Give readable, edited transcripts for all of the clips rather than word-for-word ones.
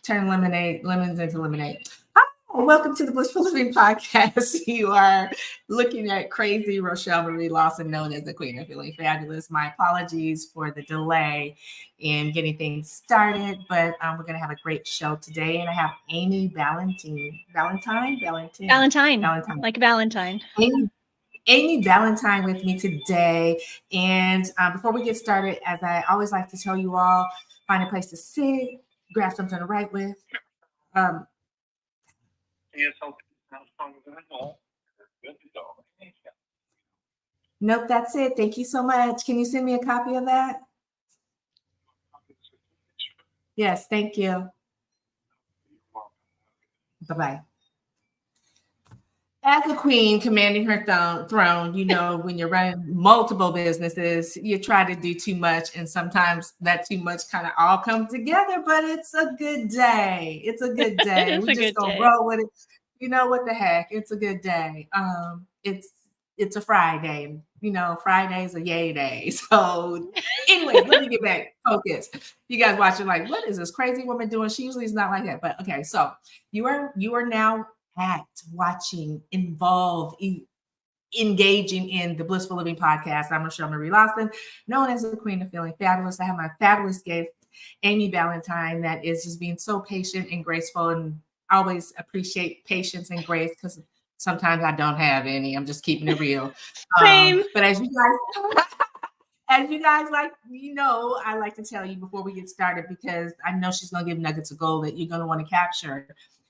turn lemons into lemonade. Oh, welcome to the Blissful Living Podcast. You are looking at crazy Rochel Marie Lawson, known as the Queen of Feeling Fabulous. My apologies for the delay in getting things started, but we're going to have a great show today. And I have Amy Ballantyne, Like Valentine. Amy Ballantyne with me today. And before we get started, as I always like to tell you all, find a place to sit, grab something to write with. Nope, that's it. Thank you so much. Can you send me a copy of that? Yes, thank you. Bye-bye. As a queen commanding her throne, you know, when you're running multiple businesses, you try to do too much. And sometimes that too much kind of all comes together, but it's a good day. It's a good day. We just gonna roll with it. You know what the heck? It's a good day. It's a Friday. You know, Friday's a yay day. So anyway, let me get back focused. You guys watching like, what is this crazy woman doing? She usually is not like that. But okay, so you are now watching, involved, engaging in the Blissful Living Podcast. I'm Rochel Marie Lawson, known as the Queen of Feeling Fabulous. I have my fabulous guest, Amy Ballantyne, that is just being so patient and graceful, and I always appreciate patience and grace because sometimes I don't have any. I'm just keeping it real. Same. But as you guys like, you know, I like to tell you before we get started, because I know she's going to give nuggets of gold that you're going to want to capture.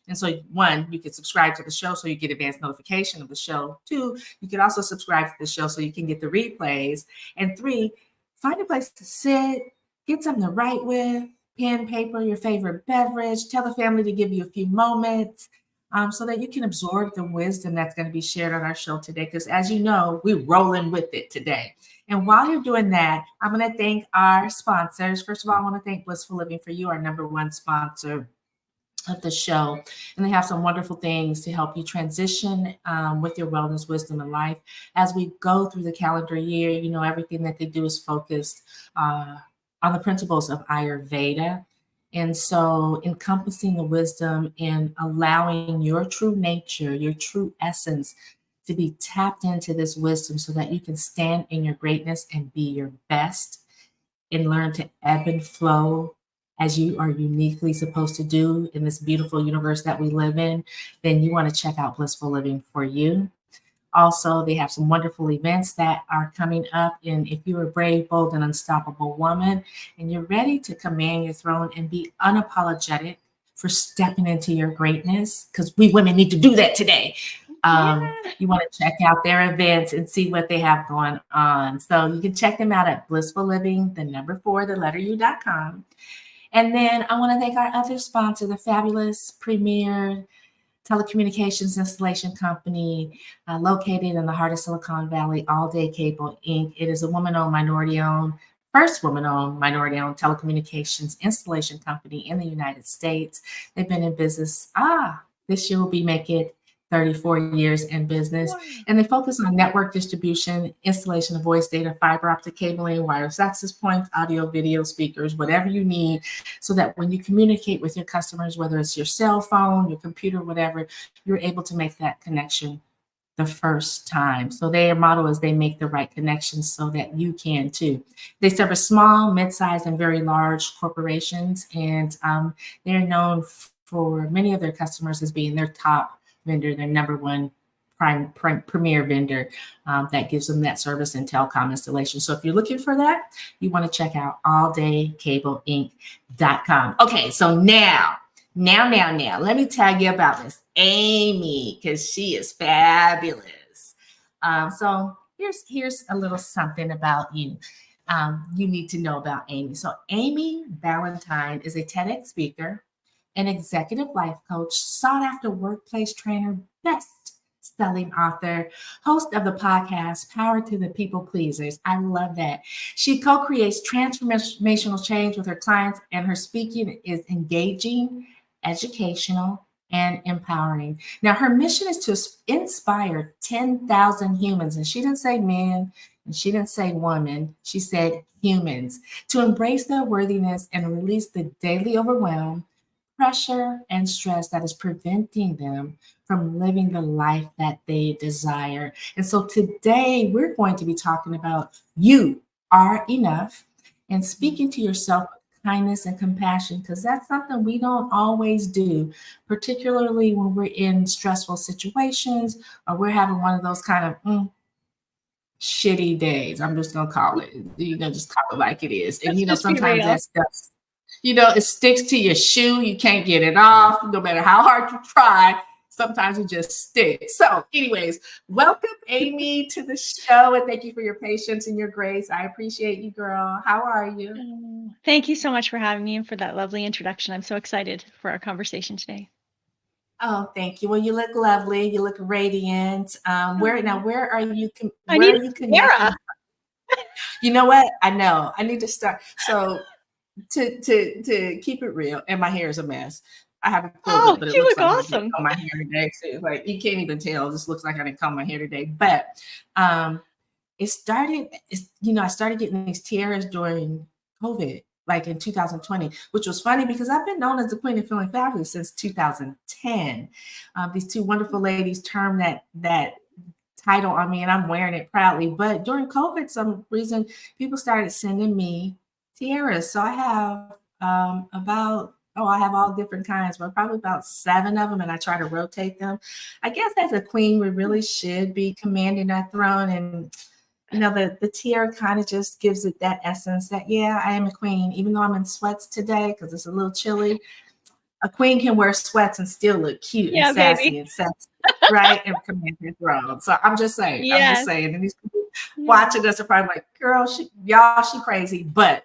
And so, one, you can subscribe to the show so you get advanced notification of the show. Two, you can also subscribe to the show so you can get the replays. And three, find a place to sit, get something to write with, pen, paper, your favorite beverage. Tell the family to give you a few moments so that you can absorb the wisdom that's going to be shared on our show today. Because as you know, we're rolling with it today. And while you're doing that, I'm going to thank our sponsors. First of all, I want to thank Blissful Living for You, our number one sponsor of the show, and they have some wonderful things to help you transition with your wellness, wisdom, and life as we go through the calendar year. You know, everything that they do is focused on the principles of Ayurveda, and so encompassing the wisdom and allowing your true nature, your true essence, to be tapped into this wisdom so that you can stand in your greatness and be your best and learn to ebb and flow as you are uniquely supposed to do in this beautiful universe that we live in. Then you want to check out Blissful Living for You. Also, they have some wonderful events that are coming up. And if you're a brave, bold, and unstoppable woman, and you're ready to command your throne and be unapologetic for stepping into your greatness, because we women need to do that today. You want to check out their events and see what they have going on. So you can check them out at Blissful Living, the number 4, the letter U.com. And then I want to thank our other sponsor, the fabulous premier telecommunications installation company located in the heart of Silicon Valley, All Day Cable, Inc. It is a woman-owned, minority-owned, first woman-owned, minority-owned telecommunications installation company in the United States. They've been in business, this year will be making 34 years in business, and they focus on network distribution, installation of voice data, fiber optic cabling, wireless access points, audio, video, speakers, whatever you need, so that when you communicate with your customers, whether it's your cell phone, your computer, whatever, you're able to make that connection the first time. So their motto is they make the right connections so that you can too. They service small, mid-sized, and very large corporations, and they're known for many of their customers as being their top vendor, their number one premier vendor that gives them that service and telecom installation. So if you're looking for that, you want to check out alldaycableinc.com. Okay, so now, let me tell you about Miss Amy, because she is fabulous. So here's a little something about you. You need to know about Amy. So Amy Ballantyne is a TEDx speaker, an executive life coach, sought-after workplace trainer, best-selling author, host of the podcast Power to the People Pleasers. I love that. She co-creates transformational change with her clients, and her speaking is engaging, educational, and empowering. Now, her mission is to inspire 10,000 humans, and she didn't say men, and she didn't say women, she said humans, to embrace their worthiness and release the daily overwhelm, pressure and stress that is preventing them from living the life that they desire. And so today we're going to be talking about you are enough and speaking to yourself with kindness and compassion, because that's something we don't always do, particularly when we're in stressful situations or we're having one of those kind of shitty days. I'm just gonna call it, just call it like it is. And Let's just be sometimes real. that stuff, it sticks to your shoe. You can't get it off, no matter how hard you try. Sometimes it just sticks. So, anyways, welcome Amy to the show, and thank you for your patience and your grace. I appreciate you, girl. How are you? Thank you so much for having me and for that lovely introduction. I'm so excited for our conversation today. Oh, thank you. Well, you look lovely. You look radiant. Where are you? I Where need are you mascara. connecting? You know what? I know. I need to start. So to keep it real, and my hair is a mess. I have it pulled Oh, up, but it you looks look like I didn't awesome. comb my hair today. So it's like you can't even tell. It just looks like I didn't comb my hair today. But I started getting these tiaras during COVID, like in 2020, which was funny because I've been known as the Queen of Feeling Fabulous since 2010. These two wonderful ladies termed that title on me, and I'm wearing it proudly. But during COVID, some reason people started sending me tiaras. So I have I have all different kinds, but probably about 7 of them, and I try to rotate them. I guess as a queen, we really should be commanding our throne, and the tiara kind of just gives it that essence that, yeah, I am a queen, even though I'm in sweats today because it's a little chilly. A queen can wear sweats and still look cute and Yeah, sassy baby. and sexy, right? And command your throne. So I'm just saying. Yes. And these people watching us are probably like, girl, she crazy, but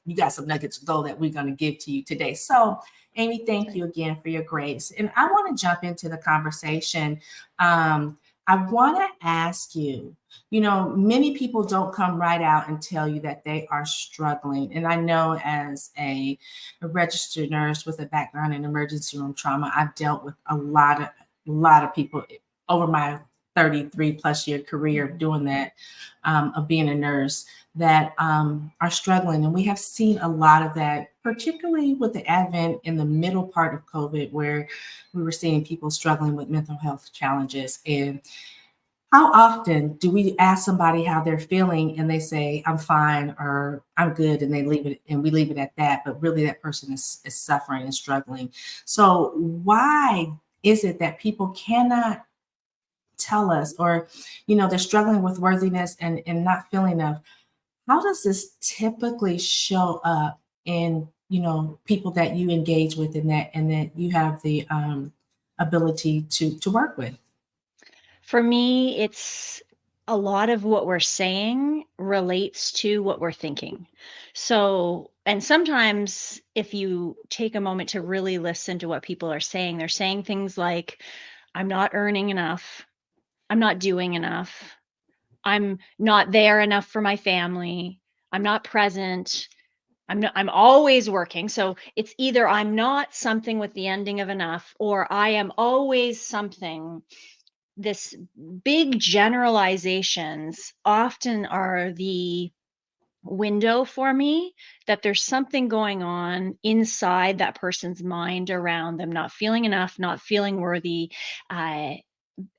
you got some nuggets of gold that we're going to give to you today. So Amy, thank you again for your grace. And I want to jump into the conversation. I want to ask you, many people don't come right out and tell you that they are struggling. And I know as a registered nurse with a background in emergency room trauma, I've dealt with a lot of people over my 33 plus year career of doing that, of being a nurse, that are struggling. And we have seen a lot of that, particularly with the advent in the middle part of COVID, where we were seeing people struggling with mental health challenges. And how often do we ask somebody how they're feeling and they say, I'm fine or I'm good, and we leave it at that, but really that person is suffering and struggling. So why is it that people cannot tell us, or they're struggling with worthiness and not feeling enough? How does this typically show up in people that you engage with, and that you have the ability to work with? For me, it's a lot of what we're saying relates to what we're thinking. So, and sometimes if you take a moment to really listen to what people are saying, they're saying things like, I'm not earning enough. I'm not doing enough. I'm not there enough for my family. I'm not present. I'm always working. So it's either I'm not something with the ending of enough, or I am always something. This big generalizations often are the window for me that there's something going on inside that person's mind around them not feeling enough, not feeling worthy. uh,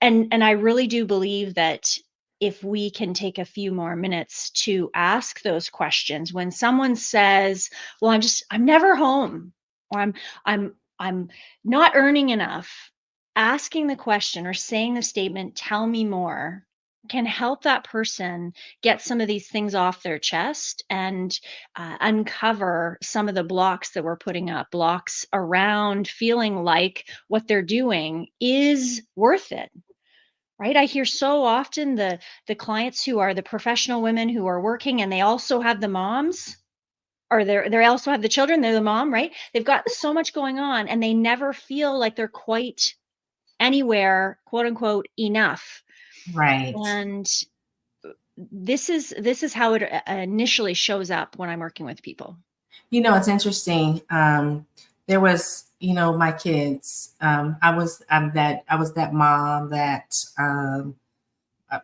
and I really do believe that if we can take a few more minutes to ask those questions when someone says, well, I'm never home, or I'm not earning enough, asking the question or saying the statement, tell me more, can help that person get some of these things off their chest and uncover some of the blocks that we're putting up, blocks around feeling like what they're doing is worth it. Right? I hear so often the clients who are the professional women who are working and they also have the moms, or they also have the children, they're the mom, right? They've got so much going on and they never feel like they're quite anywhere, quote unquote, enough. Right. And this is how it initially shows up when I'm working with people. It's interesting. There was, my kids. I was that mom that,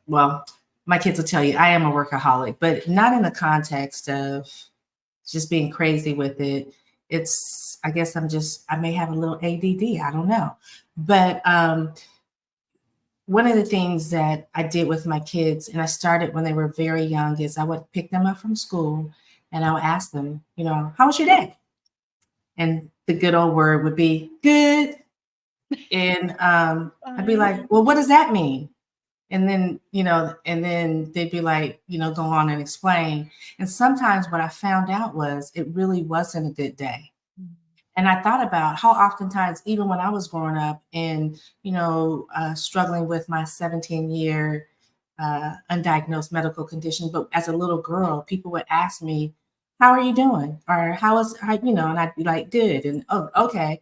well, my kids will tell you I am a workaholic, but not in the context of just being crazy with it. I guess I may have a little ADD. I don't know. But one of the things that I did with my kids, and I started when they were very young, is I would pick them up from school and I would ask them, how was your day? And the good old word would be good. And I'd be like, well, what does that mean? And then, and then they'd be like, go on and explain. And sometimes what I found out was it really wasn't a good day. And I thought about how oftentimes, even when I was growing up and, struggling with my 17-year undiagnosed medical condition, but as a little girl, people would ask me, how are you doing? Or and I'd be like, good. And, oh, okay.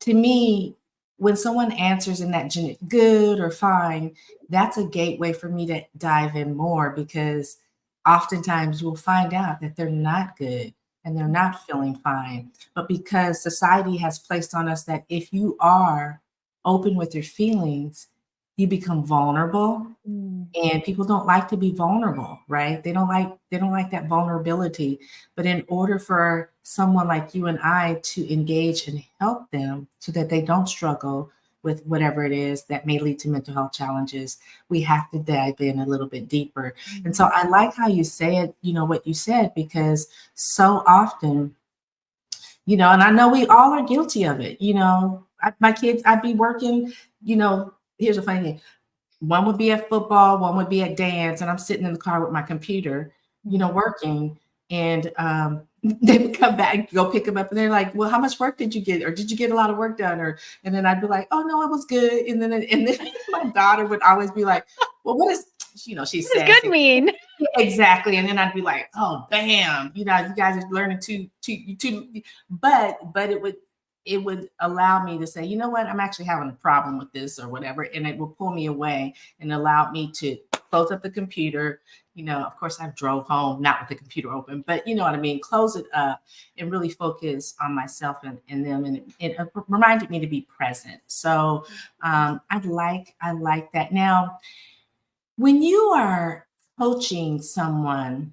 To me, when someone answers in that good or fine, that's a gateway for me to dive in more, because oftentimes you'll find out that they're not good and they're not feeling fine. But because society has placed on us that if you are open with your feelings, you become vulnerable. And people don't like to be vulnerable, right? They don't like that vulnerability. But in order for someone like you and I to engage and help them so that they don't struggle with whatever it is that may lead to mental health challenges, we have to dive in a little bit deeper. And so I like how you said, what you said, because so often, and I know we all are guilty of it. My kids, I'd be working, here's a funny thing. One would be at football, one would be at dance, and I'm sitting in the car with my computer, working. And they would come back, go pick them up, and they're like, "Well, how much work did you get? Or did you get a lot of work done?" And then I'd be like, "Oh no, it was good." And then my daughter would always be like, "Well, what is?" She's What does good mean? Yeah, exactly. And then I'd be like, "Oh, bam! You guys are learning too." But it would allow me to say, you know what, I'm actually having a problem with this or whatever. And it will pull me away and allow me to close up the computer. Of course, I drove home, not with the computer open, but you know what I mean? Close it up and really focus on myself and them. And it reminded me to be present. So I like that. Now, when you are coaching someone,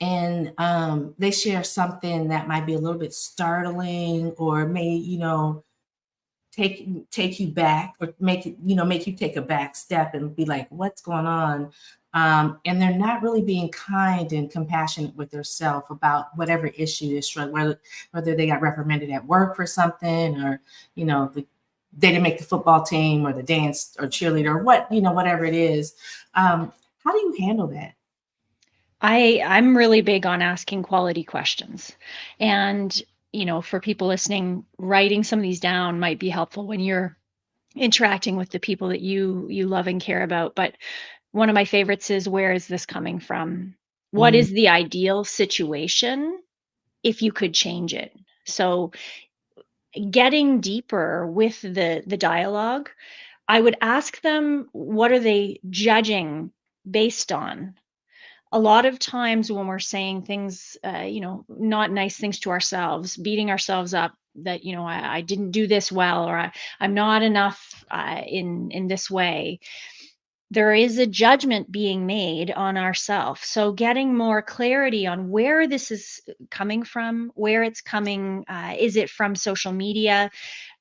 and they share something that might be a little bit startling or may take you back, or make you take a back step and be like, what's going on? And they're not really being kind and compassionate with themselves about whatever issue is struggling, whether they got reprimanded at work for something, or they didn't make the football team or the dance or cheerleader, or whatever it is. How do you handle that? I'm really big on asking quality questions. And, for people listening, writing some of these down might be helpful when you're interacting with the people that you love and care about. But one of my favorites is, where is this coming from? What Mm, is the ideal situation if you could change it? So getting deeper with the dialogue, I would ask them, what are they judging based on? A lot of times when we're saying things, not nice things to ourselves, beating ourselves up that, I didn't do this well, or I'm not enough in this way, there is a judgment being made on ourself. So getting more clarity on where this is coming from, where it's coming, is it from social media?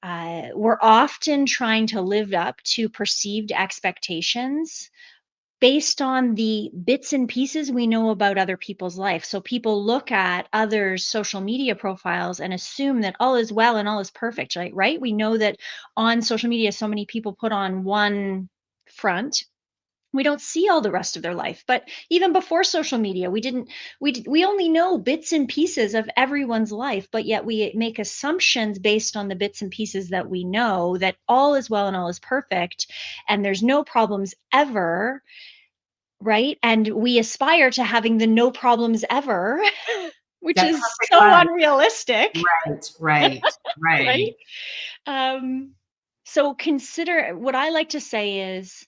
We're often trying to live up to perceived expectations based on the bits and pieces we know about other people's life. So people look at others' social media profiles and assume that all is well and all is perfect, right? We know that on social media, so many people put on one front. We don't see all the rest of their life. But even before social media, we only know bits and pieces of everyone's life, but yet we make assumptions based on the bits and pieces that we know, that all is well and all is perfect and there's no problems ever, right? And we aspire to having the no problems ever, which that is perfect so life. unrealistic, Right. right? Um, so consider, what I like to say is,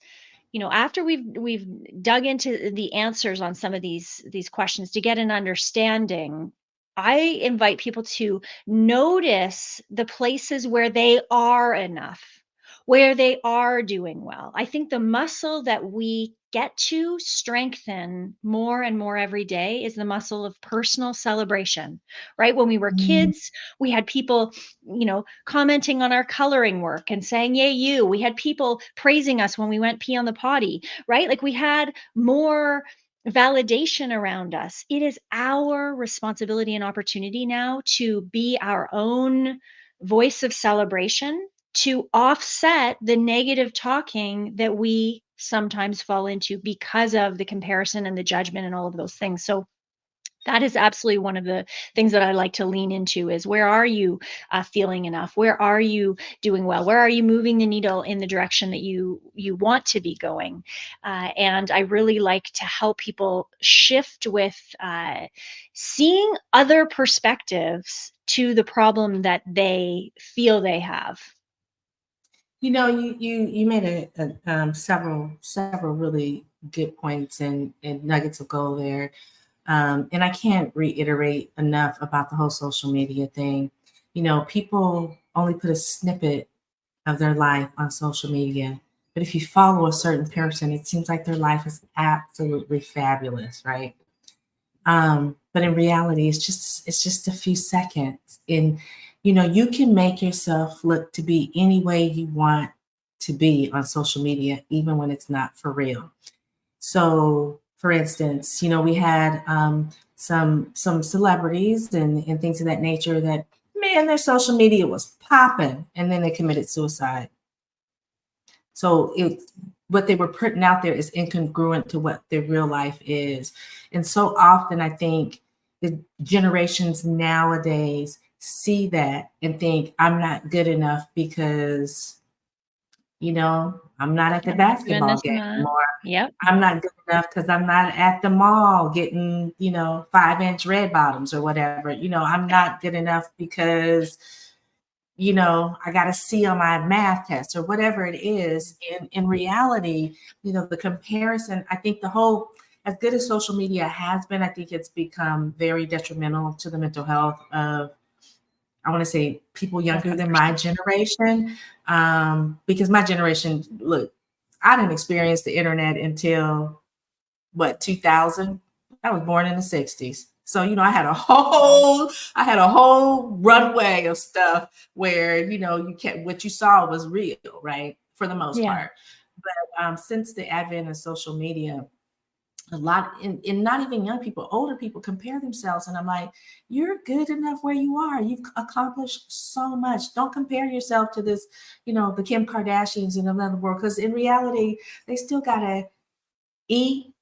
after we've dug into the answers on some of these questions to get an understanding, I invite people to notice the places where they are enough. where they are doing well. I think the muscle that we get to strengthen more and more every day is the muscle of personal celebration, right? When we were Mm. kids, we had people, commenting on our coloring work and saying, "Yay, you." We had people praising us when we went pee on the potty, right? Like we had more validation around us. It is our responsibility and opportunity now to be our own voice of celebration, to offset the negative talking that we sometimes fall into because of the comparison and the judgment and all of those things. So that is absolutely one of the things that I like to lean into is where are you feeling enough? Where are you doing well? Where are you moving the needle in the direction that you want to be going? And I really like to help people shift with seeing other perspectives to the problem that they feel they have. You made several really good points and nuggets of gold there. And I can't reiterate enough about the whole social media thing. People only put a snippet of their life on social media, but if you follow a certain person, it seems like their life is absolutely fabulous, right? But in reality, it's just a few seconds. And you can make yourself look to be any way you want to be on social media, even when it's not for real. So, for instance, we had some celebrities and things of that nature that, man, their social media was popping, and then they committed suicide. So what they were putting out there is incongruent to what their real life is. And so often I think the generations nowadays see that and think I'm not good enough because, I'm not at the I'm not doing basketball this game and that. anymore. Yep. I'm not good enough because I'm not at the mall getting, 5-inch red bottoms or whatever. I'm not good enough because I got a C on my math test or whatever it is. In reality, the comparison, I think as good as social media has been, I think it's become very detrimental to the mental health of, I want to say, people younger than my 100%. generation. Because my generation, look, I didn't experience the internet until 2000. I was born in the 60s. So, I had a whole runway of stuff where, you can't, what you saw was real, right? For the most Yeah. part. But since the advent of social media, a lot, and not even young people, older people compare themselves. And I'm like, you're good enough where you are. You've accomplished so much. Don't compare yourself to this, the Kim Kardashians in another world. Because in reality, they still got to eat,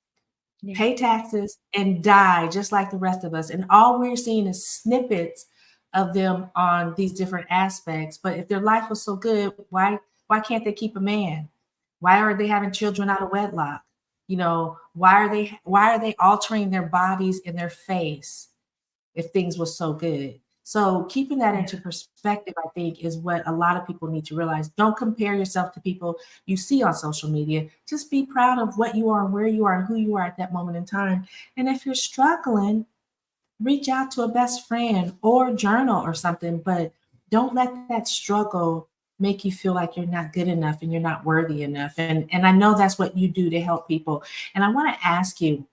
Yeah. pay taxes, and die just like the rest of us. And all we're seeing is snippets of them on these different aspects. But if their life was so good, why can't they keep a man? Why are they having children out of wedlock? Why are they altering their bodies and their face if things were so good? So keeping that into perspective, I think, is what a lot of people need to realize. Don't compare yourself to people you see on social media. Just be proud of what you are, where you are, and who you are at that moment in time. And if you're struggling, reach out to a best friend or journal or something, but don't let that struggle make you feel like you're not good enough and you're not worthy enough. And I know that's what you do to help people. And I want to ask you,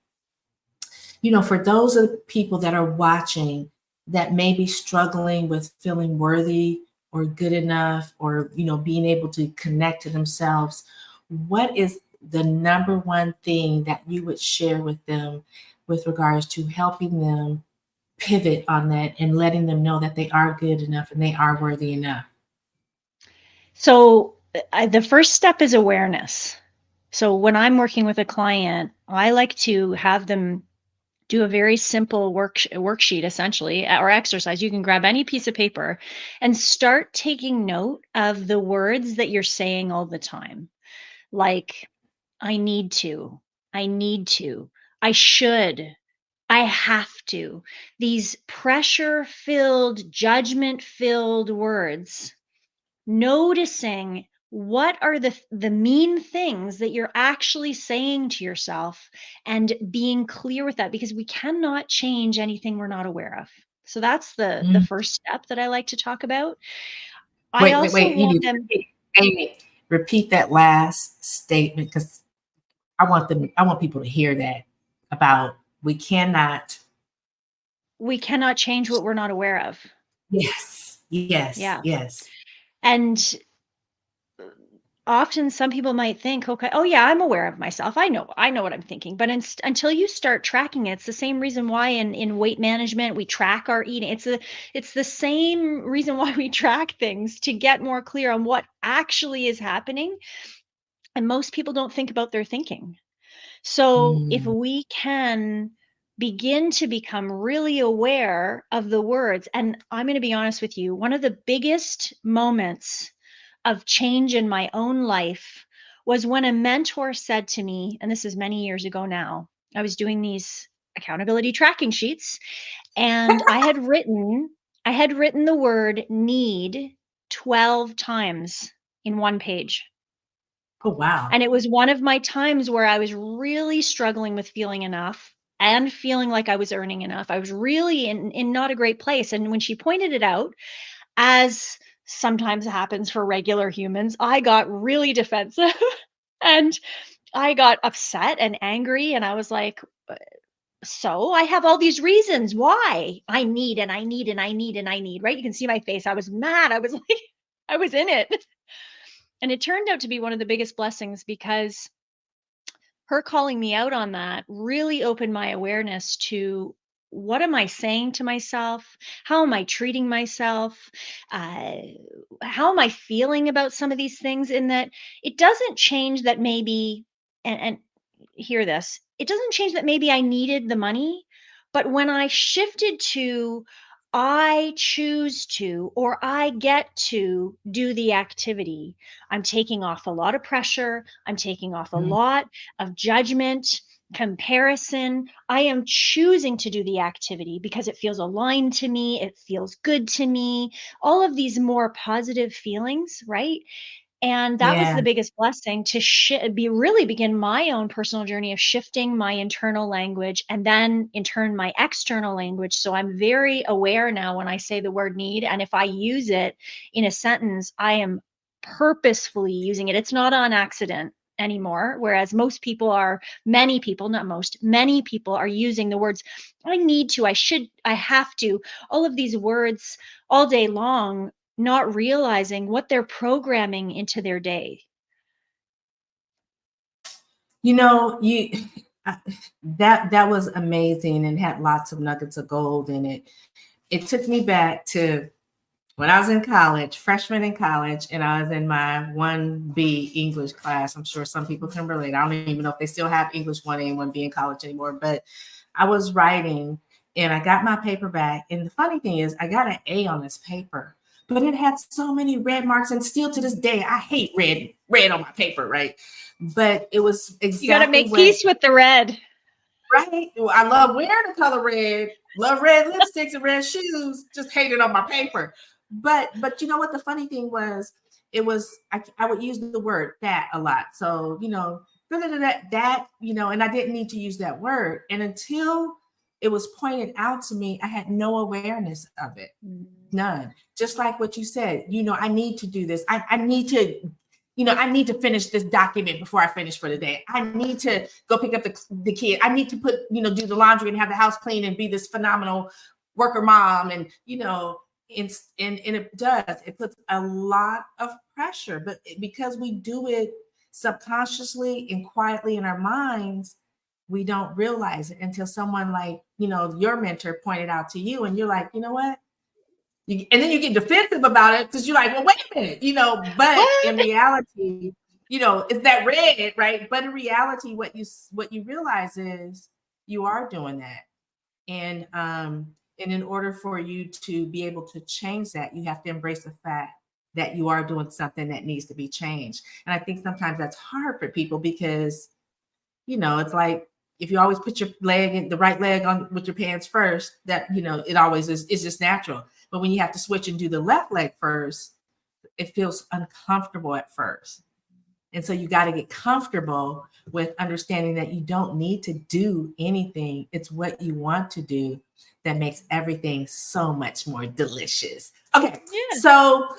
for those of the people that are watching that may be struggling with feeling worthy or good enough or, being able to connect to themselves, what is the number one thing that you would share with them with regards to helping them pivot on that and letting them know that they are good enough and they are worthy enough? So the first step is awareness. So when I'm working with a client, I like to have them do a very simple worksheet essentially or exercise. You can grab any piece of paper and start taking note of the words that you're saying all the time. Like I need to, I need to, I should, I have to. These pressure filled, judgment filled words, noticing what are the mean things that you're actually saying to yourself and being clear with that because we cannot change anything we're not aware of. So that's the Mm. first step that I like to talk about. I Wait, wait, also wait. You want need to them. repeat. Amy. repeat that last statement? Because I want people to hear that about we cannot change what we're not aware of. Yes, yes, Yeah. yes. And often some people might think, okay, oh yeah, I'm aware of myself. I know what I'm thinking. But until you start tracking it, it's the same reason why in weight management we track our eating. It's the same reason why we track things, to get more clear on what actually is happening. And most people don't think about their thinking. So if Mm, we can begin to become really aware of the words, and I'm going to be honest with you, one of the biggest moments of change in my own life was when a mentor said to me, and this is many years ago now, I was doing these accountability tracking sheets, and I had written the word need 12 times in one page. oh wow. And it was one of my times where I was really struggling with feeling enough and feeling like I was earning enough. I was really in not a great place. And when she pointed it out, as sometimes happens for regular humans, I got really defensive and I got upset and angry. And I was like, so I have all these reasons why I need and I need and I need and I need, right? You can see my face. I was mad. I was like, I was in it. And it turned out to be one of the biggest blessings, because her calling me out on that really opened my awareness to, what am I saying to myself? How am I treating myself? Uh, how am I feeling about some of these things? In that it doesn't change that maybe, and hear this, it doesn't change that maybe I needed the money, but when I shifted to, I choose to, or I get to do the activity, I'm taking off a lot of pressure. I'm taking off a Mm, lot of judgment, comparison. I am choosing to do the activity because it feels aligned to me. It feels good to me. All of these more positive feelings, right? And that was yeah. the biggest blessing, to begin my own personal journey of shifting my internal language, and then in turn my external language. So I'm very aware now when I say the word need, and if I use it in a sentence, I am purposefully using it. It's not on accident anymore. Whereas many people, not most, many people are using the words, I need to, I should, I have to, all of these words all day long, not realizing what they're programming into their day. You know, uh, that was amazing and had lots of nuggets of gold in it. It took me back to when I was in college, freshman in college, and I was in my 1B English class. I'm sure some people can relate. I don't even know if they still have English 1A and 1B in college anymore, but I was writing and I got my paper back. And the funny thing is, I got an A on this paper, but it had so many red marks. And still to this day, I hate red on my paper, right? But it was You got to exactly make what peace with the red. right? Well, I love wearing the color red, love red lipsticks and red shoes, just hate it on my paper. But you know what the funny thing was, it was I would use the word that a lot. So, that, and I didn't need to use that word. And until it was pointed out to me, I had no awareness of it. Mm. None. Just like what you said, I need to do this. I need to I need to finish this document before I finish for the day. I need to go pick up the kid. I need to do the laundry and have the house clean and be this phenomenal worker mom. And, and it does, it puts a lot of pressure, but because we do it subconsciously and quietly in our minds, we don't realize it until someone like, your mentor pointed out to you and you're like, you know what? And then you get defensive about it because you're like, well, wait a minute, but in What? reality, it's that red, right? But in reality, what you realize is you are doing that. And in order for you to be able to change that, you have to embrace the fact that you are doing something that needs to be changed. And I think sometimes that's hard for people because it's like if you always put your the right leg on with your pants first, that it always is, it's just natural. But when you have to switch and do the left leg first, it feels uncomfortable at first. And so you got to get comfortable with understanding that you don't need to do anything. It's what you want to do that makes everything so much more delicious. Okay. Yeah. So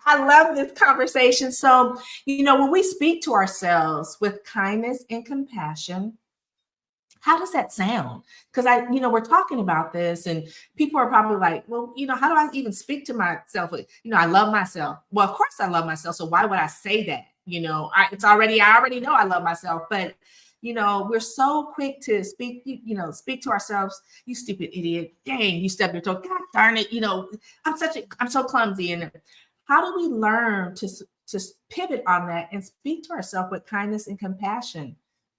I love this conversation. So, when we speak to ourselves with kindness and compassion, how does that sound? Because we're talking about this and people are probably like, well, how do I even speak to myself? I love myself. Well, of course I love myself. So why would I say that? I already know I love myself, but we're so quick to speak to ourselves. You stupid idiot. Dang, you stepped your toe. God darn it. I'm so clumsy. And how do we learn to pivot on that and speak to ourselves with kindness and compassion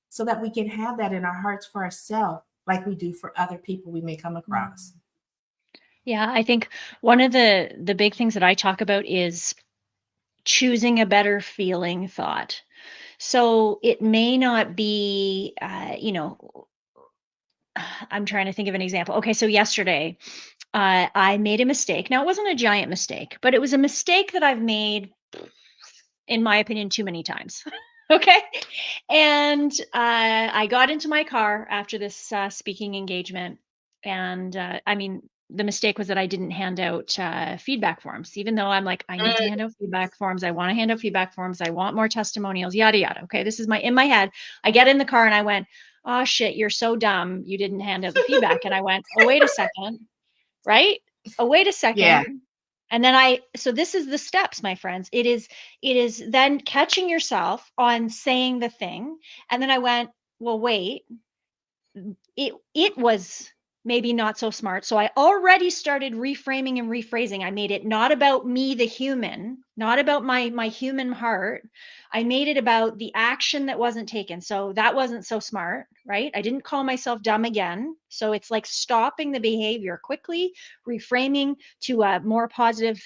so that we can have that in our hearts for ourselves, like we do for other people we may come across? Yeah, I think one of the big things that I talk about is choosing a better feeling thought. So it may not be, I'm trying to think of an example. Okay, so yesterday, I made a mistake. Now, it wasn't a giant mistake, but it was a mistake that I've made, in my opinion, too many times. Okay. And I got into my car after this speaking engagement. And I mean, the mistake was that I didn't hand out feedback forms, even though I'm like, I need to hand out feedback forms. I want to hand out feedback forms. I want more testimonials, yada, yada. Okay. This is in my head. I get in the car and I went, oh shit, you're so dumb. You didn't hand out the feedback. And I went, oh, wait a second. Right? Oh, wait a Yeah. second. And then so this is the steps, my friends. It is then catching yourself on saying the thing. And then I went, well, wait, it was maybe not so smart. So I already started reframing and rephrasing. I made it not about me, the human, not about my human heart. I made it about the action that wasn't taken. So that wasn't so smart, right? I didn't call myself dumb again. So it's like stopping the behavior quickly, reframing to a more positive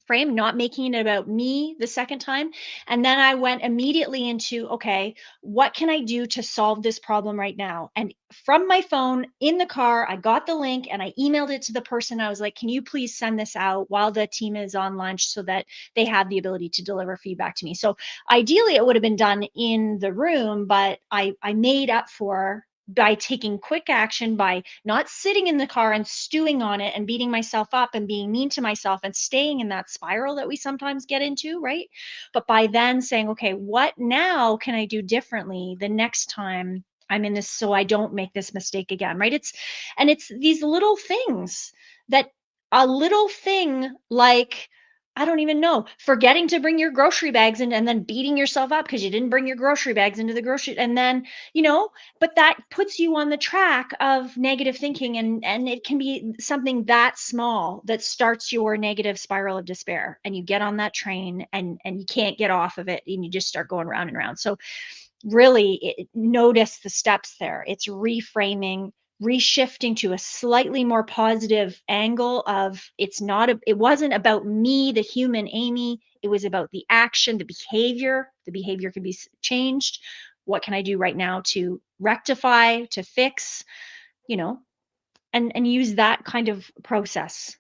frame, not making it about me the second time. And then I went immediately into, okay, what can I do to solve this problem right now? And from my phone in the car, I got the link and I emailed it to the person. I was like, can you please send this out while the team is on lunch so that they have the ability to deliver feedback to me? So ideally, it would have been done in the room, but I made up for by taking quick action, by not sitting in the car and stewing on it and beating myself up and being mean to myself and staying in that spiral that we sometimes get into, right? But by then saying, okay, what now can I do differently the next time I'm in this so I don't make this mistake again, right? It's these little things that a little thing like, I don't even know, forgetting to bring your grocery bags in and then beating yourself up because you didn't bring your grocery bags into the grocery. And then, but that puts you on the track of negative thinking. And it can be something that small that starts your negative spiral of despair. And you get on that train and you can't get off of it. And you just start going round and round. So really notice the steps there. It's reframing, reshifting to a slightly more positive angle of it wasn't about me, the human Amy. It was about the action, the behavior. The behavior can be changed. What can I do right now to rectify, to fix, and use that kind of process.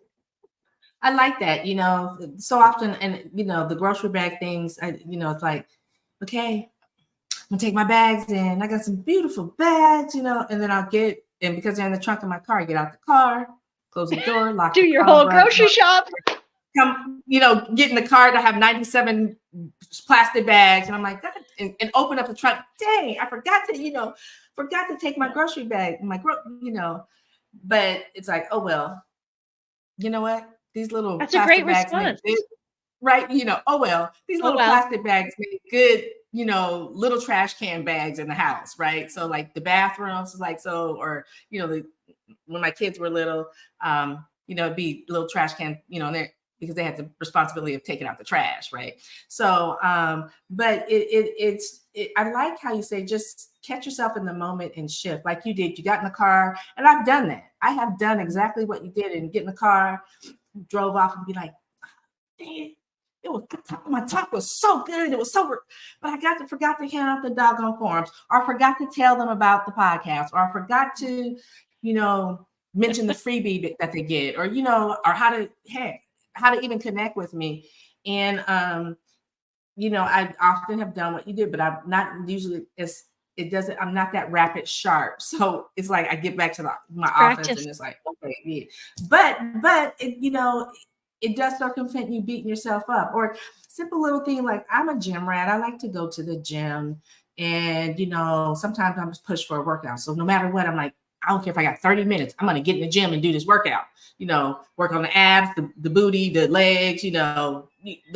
I like that, so often, and the grocery bag things, it's like, okay, I'm gonna take my bags in. I got some beautiful bags, and then and because they're in the trunk of my car, I get out the car, close the door, lock Do the your car, whole grocery shop. come, get in the car to have 97 plastic bags. And I'm like, God, and open up the trunk. Dang, I forgot to take my grocery bag, but it's like, oh, well, you know what? These little That's a great plastic bags response. make good, right? Oh, well, these little plastic bags make good, little trash can bags in the house, right? So like the bathrooms is like, so, or, when my kids were little, it'd be little trash can, because they had the responsibility of taking out the trash, right? So, but I like how you say, just catch yourself in the moment and shift like you did. You got in the car, and I've done that. I have done exactly what you did, and get in the car, drove off, and be like, dang, my talk was so good. It was so, but I forgot to hand out the doggone forms, or I forgot to tell them about the podcast, or I forgot to, mention the freebie that they get, or, or how to even connect with me. And, I often have done what you did, but I'm not usually I'm not that rapid sharp. So it's like, I get back to my office and it's like, okay, yeah. But it does circumvent you beating yourself up. Or simple little thing like, I'm a gym rat. I like to go to the gym, and sometimes I'm just pushed for a workout. So no matter what, I'm like, I don't care if I got 30 minutes. I'm gonna get in the gym and do this workout. Work on the abs, the booty, the legs, the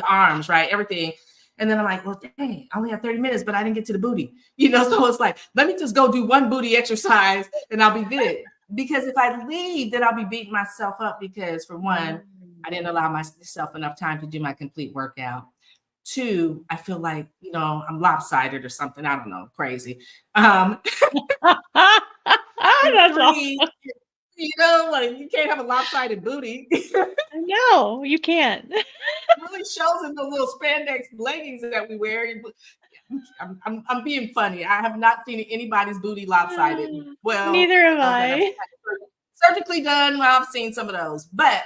arms, right? Everything. And then I'm like, well, dang, I only have 30 minutes, but I didn't get to the booty. So it's like, let me just go do one booty exercise and I'll be good. Because if I leave, then I'll be beating myself up because, for one, I didn't allow myself enough time to do my complete workout. Two, I feel like, I'm lopsided or something. I don't know, crazy. And That's three, awesome. like, you can't have a lopsided booty. No, you can't. Really shows in the little spandex leggings that we wear. I'm being funny. I have not seen anybody's booty lopsided. Well, Neither have those that have I. surgically done, well, I've seen some of those. But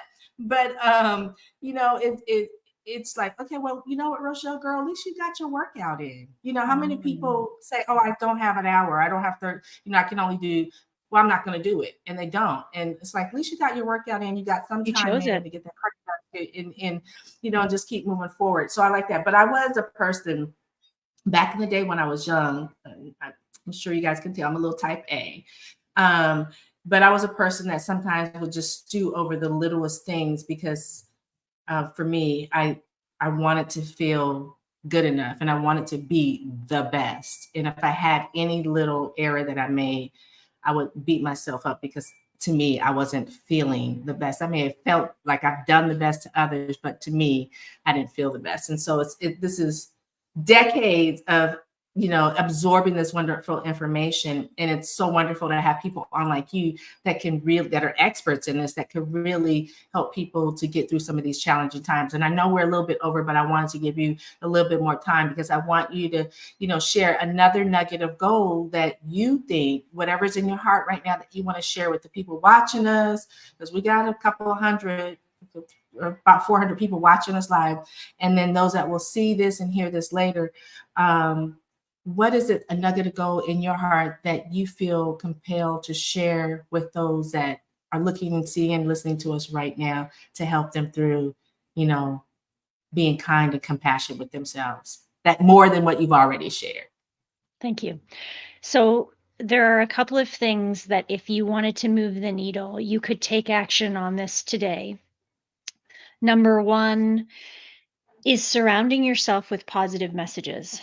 it's like, okay, well, you know what, Rochelle, girl, at least you got your workout in. How many people say, oh, I don't have an hour, I don't have 30, I can only do, well, I'm not going to do it, and they don't. And it's like, at least you got your workout in, you got some time in to get that cardio and just keep moving forward. So I like that. But I was a person back in the day when I was young. I'm sure you guys can tell I'm a little type A. But I was a person that sometimes would just stew over the littlest things because for me, I wanted to feel good enough and I wanted to be the best. And if I had any little error that I made, I would beat myself up because to me, I wasn't feeling the best. I may have felt like I've done the best to others, but to me, I didn't feel the best. And so this is decades of absorbing this wonderful information, and it's so wonderful to have people on like you that are experts in this, that could really help people to get through some of these challenging times. And I know we're a little bit over, but I wanted to give you a little bit more time because I want you to share another nugget of gold that you think, whatever's in your heart right now, that you want to share with the people watching us, because we got a couple of hundred, about 400 people watching us live, and then those that will see this and hear this later. What is it, a nugget of gold in your heart that you feel compelled to share with those that are looking and seeing and listening to us right now to help them through, being kind and compassionate with themselves, that more than what you've already shared? Thank you. So there are a couple of things that if you wanted to move the needle, you could take action on this today. Number one is surrounding yourself with positive messages.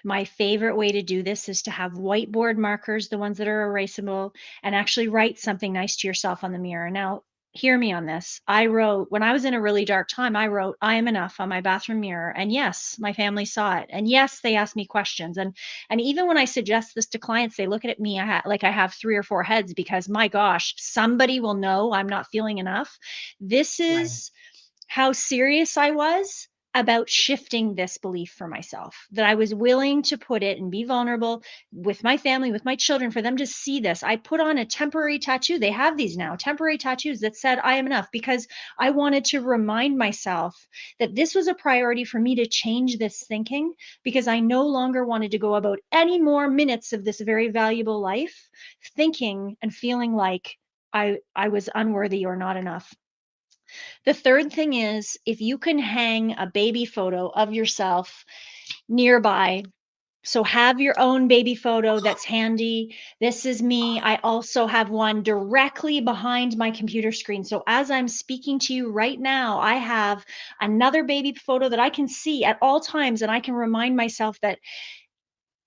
My favorite way to do this is to have whiteboard markers, the ones that are erasable, and actually write something nice to yourself on the mirror. Now, hear me on this. I wrote, when I was in a really dark time, I wrote, I am enough on my bathroom mirror. And yes, my family saw it. And yes, they asked me questions. And even when I suggest this to clients, they look at me like I have 3 or 4 heads because my gosh, somebody will know I'm not feeling enough. This Right. is how serious I was about shifting this belief for myself, that I was willing to put it and be vulnerable with my family, with my children, for them to see this. I put on a temporary tattoo. They have these now, temporary tattoos that said, I am enough, because I wanted to remind myself that this was a priority for me to change this thinking, because I no longer wanted to go about any more minutes of this very valuable life thinking and feeling like I was unworthy or not enough. The third thing is, if you can hang a baby photo of yourself nearby, so have your own baby photo that's handy. This is me. I also have one directly behind my computer screen. So as I'm speaking to you right now, I have another baby photo that I can see at all times, and I can remind myself that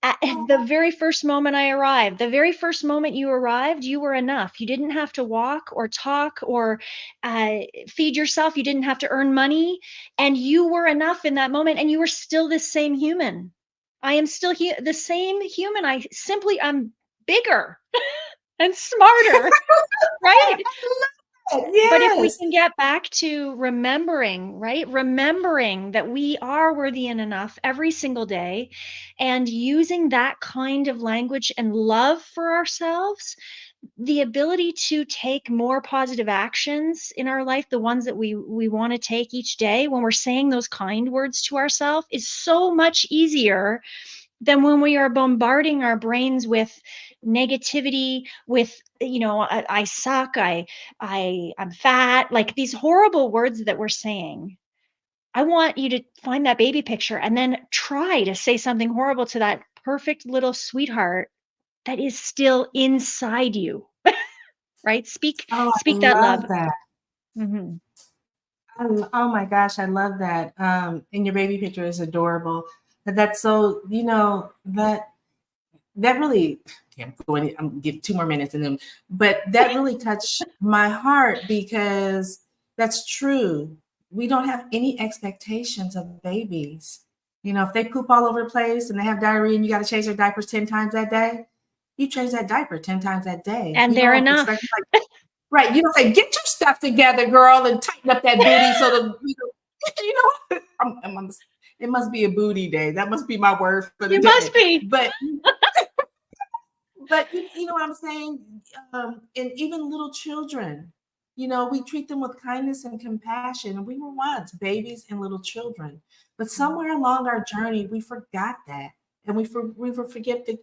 at the very first moment I arrived, the very first moment you arrived, you were enough. You didn't have to walk or talk or feed yourself. You didn't have to earn money. And you were enough in that moment. And you were still the same human. I am still the same human. I'm bigger and smarter, right? But if we Yes. can get back to remembering, right? Remembering that we are worthy and enough every single day, and using that kind of language and love for ourselves, the ability to take more positive actions in our life, the ones that we want to take each day, when we're saying those kind words to ourselves, is so much easier than when we are bombarding our brains with negativity, with, I suck, I'm fat, like these horrible words that we're saying. I want you to find that baby picture and then try to say something horrible to that perfect little sweetheart that is still inside you, right? Speak Oh, I speak that love. love that. Mhm. Oh my gosh, I love that. And your baby picture is adorable. But that's so, that really, okay, I'm give 2 more minutes and then, but that really touched my heart because that's true. We don't have any expectations of babies. If they poop all over the place and they have diarrhea and you got to change their diapers 10 times that day, you change that diaper 10 times that day. And You they're don't expect, enough. like, right. You don't say, get your stuff together, girl, and tighten up that booty so the, you know, it must be a booty day. That must be my word for the It must day. be. But you know what I'm saying? And even little children, we treat them with kindness and compassion. And we were once babies and little children. But somewhere along our journey, we forgot that. And we forget to,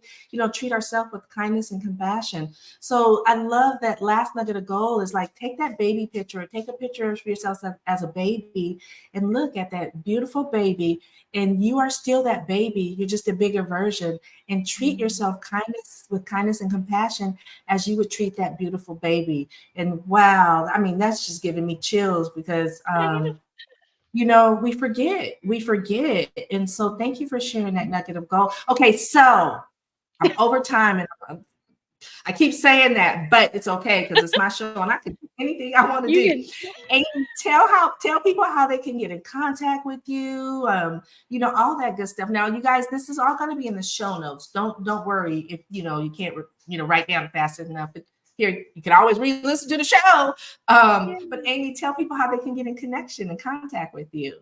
treat ourselves with kindness and compassion. So I love that last nugget of gold is like, take that baby picture, take a picture of yourself as a baby and look at that beautiful baby. And you are still that baby. You're just a bigger version, and treat yourself with kindness and compassion as you would treat that beautiful baby. And wow, I mean, that's just giving me chills because we forget. And so thank you for sharing that nugget of gold. Okay, so I'm over time and I keep saying that, but it's okay because it's my show and I can do anything I want to You do. can. And tell people how they can get in contact with you, all that good stuff. Now, you guys, this is all going to be in the show notes. Don't worry if you can't write down fast enough. But here, you can always re-listen to the show. But Amy, tell people how they can get in connection and contact with you.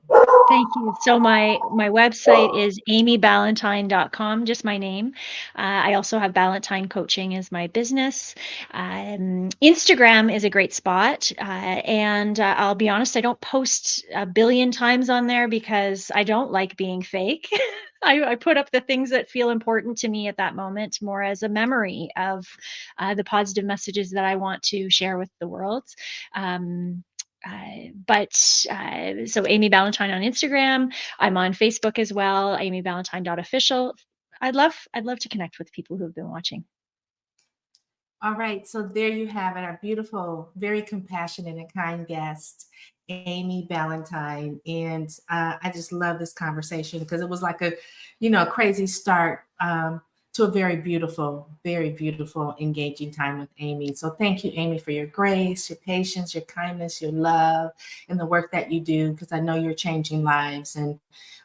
Thank you. So my website is amyballantyne.com, just my name. I also have Ballantyne Coaching as my business. Instagram is a great spot, and I'll be honest, I don't post a billion times on there because I don't like being fake. I put up the things that feel important to me at that moment, more as a memory of the positive messages that I want to share with the world. Um, so Amy Ballantyne on Instagram. I'm on Facebook as well, amyballantyne.official. I'd love to connect with people who have been watching. All right, so there you have it, our beautiful, very compassionate and kind guest, Amy Ballantyne. And I just love this conversation because it was like a crazy start to a very beautiful, engaging time with Amy. So thank you, Amy, for your grace, your patience, your kindness, your love, and the work that you do, because I know you're changing lives. And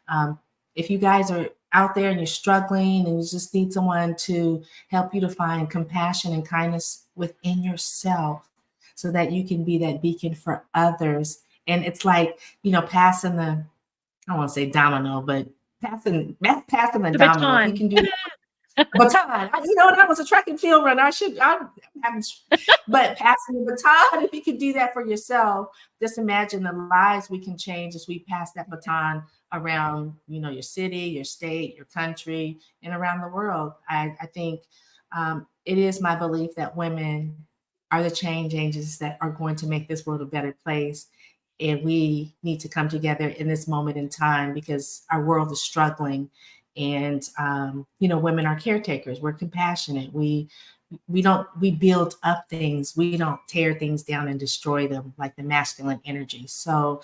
um, if you guys are out there and you're struggling and you just need someone to help you to find compassion and kindness within yourself so that you can be that beacon for others. And it's like, passing the, I don't want to say domino, but passing the The domino. If you baton. can do that, baton. And I was a track and field runner. I'm having, but passing the baton, if you could do that for yourself, just imagine the lives we can change as we pass that baton around, your city, your state, your country, and around the world. I think it is my belief that women are the change agents that are going to make this world a better place. And we need to come together in this moment in time because our world is struggling. And women are caretakers. We're compassionate. We build up things. We don't tear things down and destroy them like the masculine energy. So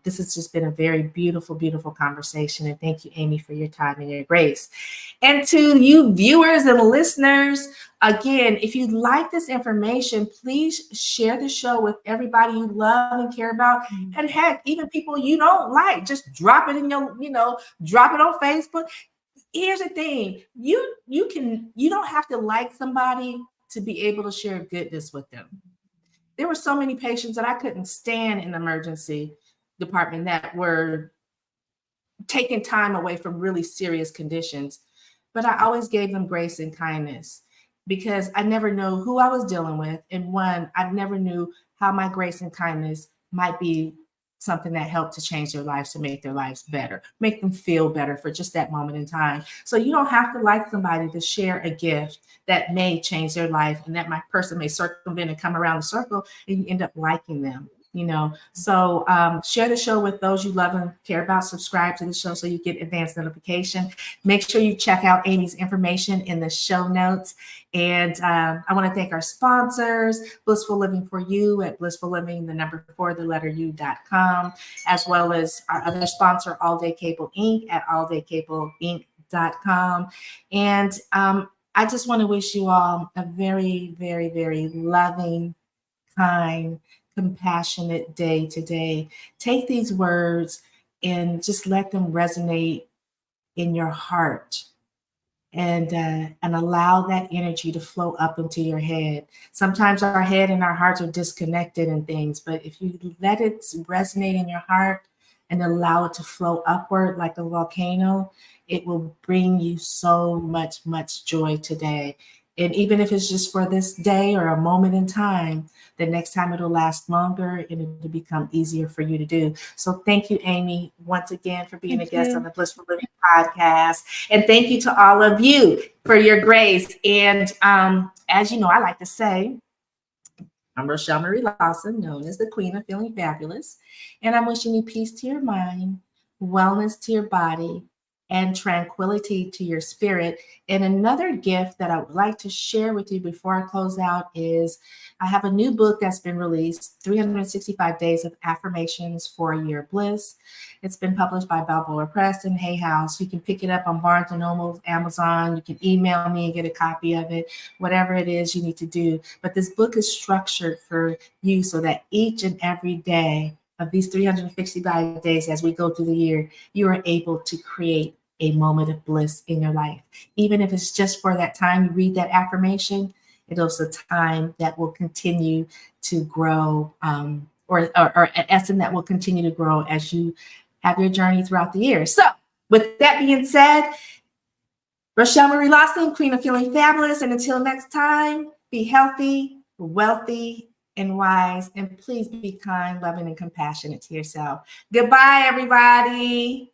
this has just been a very beautiful, beautiful conversation. And thank you, Amy, for your time and your grace. And to you viewers and listeners, again, if you like this information, please share the show with everybody you love and care about. And heck, even people you don't like, just drop it in drop it on Facebook. Here's the thing, you don't have to like somebody to be able to share goodness with them. There were so many patients that I couldn't stand in the emergency department that were taking time away from really serious conditions, but I always gave them grace and kindness because I never knew who I was dealing with, and one, I never knew how my grace and kindness might be something that helped to change their lives, to make their lives better, make them feel better for just that moment in time. So you don't have to like somebody to share a gift that may change their life, and that my person may circumvent and come around the circle, and you end up liking them. So share the show with those you love and care about. Subscribe to the show so you get advanced notification. Make sure you check out Amy's information in the show notes. And I want to thank our sponsors, Blissful Living for You at Blissful Living, the number 4, the letter U.com, as well as our other sponsor, All Day Cable Inc. at alldaycableinc.com. And I just want to wish you all a very, very, very loving, kind, compassionate day today. Take these words and just let them resonate in your heart, and allow that energy to flow up into your head. Sometimes our head and our hearts are disconnected and things, but if you let it resonate in your heart and allow it to flow upward like a volcano, it will bring you so much, much joy today. And even if it's just for this day or a moment in time, the next time it'll last longer and it'll become easier for you to do. So thank you, Amy, once again for being a guest on the Blissful Living podcast. And thank you to all of you for your grace. And as you know, I like to say, I'm Rochel Marie Lawson, known as the Queen of Feeling Fabulous. And I'm wishing you peace to your mind, wellness to your body, and tranquility to your spirit. And another gift that I would like to share with you before I close out is I have a new book that's been released, 365 Days of Affirmations for Your Bliss. It's been published by Balboa Press and Hay House. You can pick it up on Barnes & Noble, Amazon. You can email me and get a copy of it, whatever it is you need to do. But this book is structured for you so that each and every day of these 365 days as we go through the year, you are able to create a moment of bliss in your life. Even if it's just for that time you read that affirmation, it is a time that will continue to grow, or an essence that will continue to grow as you have your journey throughout the year. So with that being said, Rochel Marie Lawson, Queen of Feeling Fabulous. And until next time, be healthy, wealthy, and wise. And please be kind, loving, and compassionate to yourself. Goodbye, everybody.